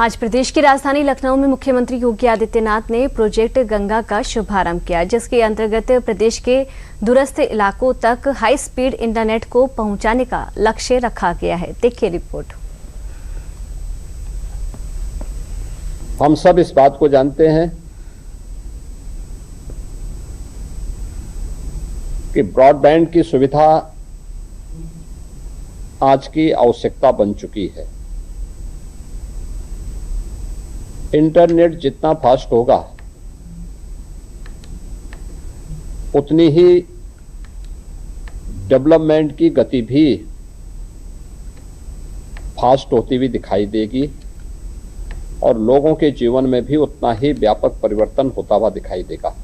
आज प्रदेश की राजधानी लखनऊ में मुख्यमंत्री योगी आदित्यनाथ ने प्रोजेक्ट गंगा का शुभारंभ किया, जिसके अंतर्गत प्रदेश के दूरस्थ इलाकों तक हाई स्पीड इंटरनेट को पहुंचाने का लक्ष्य रखा गया है। देखिए रिपोर्ट। हम सब इस बात को जानते हैं कि ब्रॉडबैंड की सुविधा आज की आवश्यकता बन चुकी है। इंटरनेट जितना फास्ट होगा उतनी ही डेवलपमेंट की गति भी फास्ट होती हुई दिखाई देगी और लोगों के जीवन में भी उतना ही व्यापक परिवर्तन होता हुआ दिखाई देगा।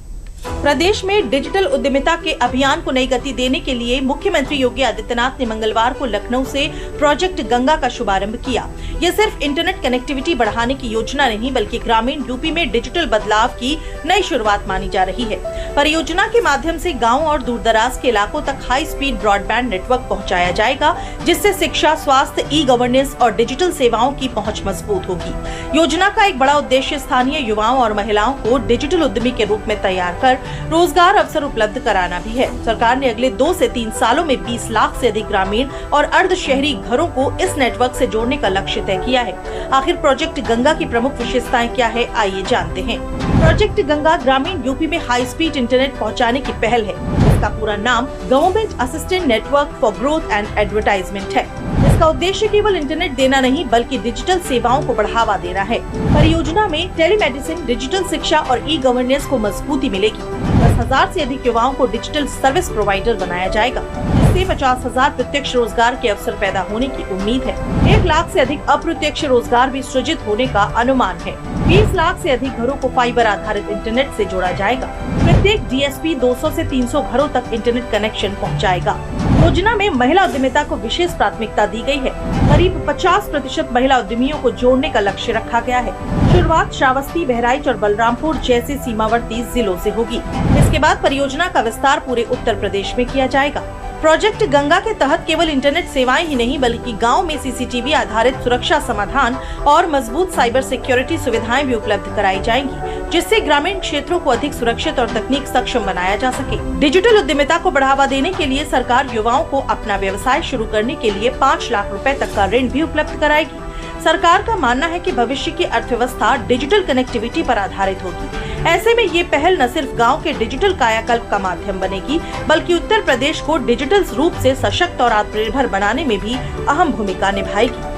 प्रदेश में डिजिटल उद्यमिता के अभियान को नई गति देने के लिए मुख्यमंत्री योगी आदित्यनाथ ने मंगलवार को लखनऊ से प्रोजेक्ट गंगा का शुभारंभ किया। यह सिर्फ इंटरनेट कनेक्टिविटी बढ़ाने की योजना नहीं, बल्कि ग्रामीण यूपी में डिजिटल बदलाव की नई शुरुआत मानी जा रही है। परियोजना के माध्यम से गाँव और दूरदराज के इलाकों तक हाई स्पीड ब्रॉडबैंड नेटवर्क पहुँचाया जाएगा, जिससे शिक्षा, स्वास्थ्य, ई गवर्नेंस और डिजिटल सेवाओं की पहुँच मजबूत होगी। योजना का एक बड़ा उद्देश्य स्थानीय युवाओं और महिलाओं को डिजिटल उद्यमी के रूप में तैयार कर रोजगार अवसर उपलब्ध कराना भी है। सरकार ने अगले 2 से 3 सालों में 20 लाख से अधिक ग्रामीण और अर्ध शहरी घरों को इस नेटवर्क से जोड़ने का लक्ष्य तय किया है। आखिर प्रोजेक्ट गंगा की प्रमुख विशेषताएं क्या है, आइए जानते हैं। प्रोजेक्ट गंगा ग्रामीण यूपी में हाई स्पीड इंटरनेट पहुंचाने की पहल है। इसका पूरा नाम government assistant network for growth and advertisement है। इसका उद्देश्य केवल इंटरनेट देना नहीं, बल्कि डिजिटल सेवाओं को बढ़ावा देना है। परियोजना में टेलीमेडिसिन, डिजिटल शिक्षा और ई गवर्नेंस को मजबूती मिलेगी। 10,000 से अधिक युवाओं को डिजिटल सर्विस प्रोवाइडर बनाया जाएगा, जिससे 50,000 प्रत्यक्ष रोजगार के अवसर पैदा होने की उम्मीद है। 1 लाख से अधिक अप्रत्यक्ष रोजगार भी सृजित होने का अनुमान है। 20 लाख से अधिक घरों को फाइबर आधारित इंटरनेट से जोड़ा जाएगा। प्रत्येक डीएसपी 200 से 300 घरों तक इंटरनेट कनेक्शन पहुंचाएगा। योजना में महिला उद्यमिता को विशेष प्राथमिकता दी गई है। करीब 50% महिला उद्यमियों को जोड़ने का लक्ष्य रखा गया है। शुरुआत श्रावस्ती, बहराइच और बलरामपुर जैसे सीमावर्ती जिलों से होगी। इसके बाद परियोजना का विस्तार पूरे उत्तर प्रदेश में किया जाएगा। प्रोजेक्ट गंगा के तहत केवल इंटरनेट सेवाएं ही नहीं, बल्कि गांव में सीसीटीवी आधारित सुरक्षा समाधान और मजबूत साइबर सिक्योरिटी सुविधाएं भी उपलब्ध कराई जाएंगी, जिससे ग्रामीण क्षेत्रों को अधिक सुरक्षित और तकनीक सक्षम बनाया जा सके। डिजिटल उद्यमिता को बढ़ावा देने के लिए सरकार युवाओं को अपना व्यवसाय शुरू करने के लिए 5 लाख रुपए तक का ऋण भी उपलब्ध कराएगी। सरकार का मानना है कि भविष्य की अर्थव्यवस्था डिजिटल कनेक्टिविटी पर आधारित होगी। ऐसे में ये पहल न सिर्फ गांव के डिजिटल कायाकल्प का माध्यम बनेगी, बल्कि उत्तर प्रदेश को डिजिटल रूप से सशक्त और आत्मनिर्भर बनाने में भी अहम भूमिका निभाएगी।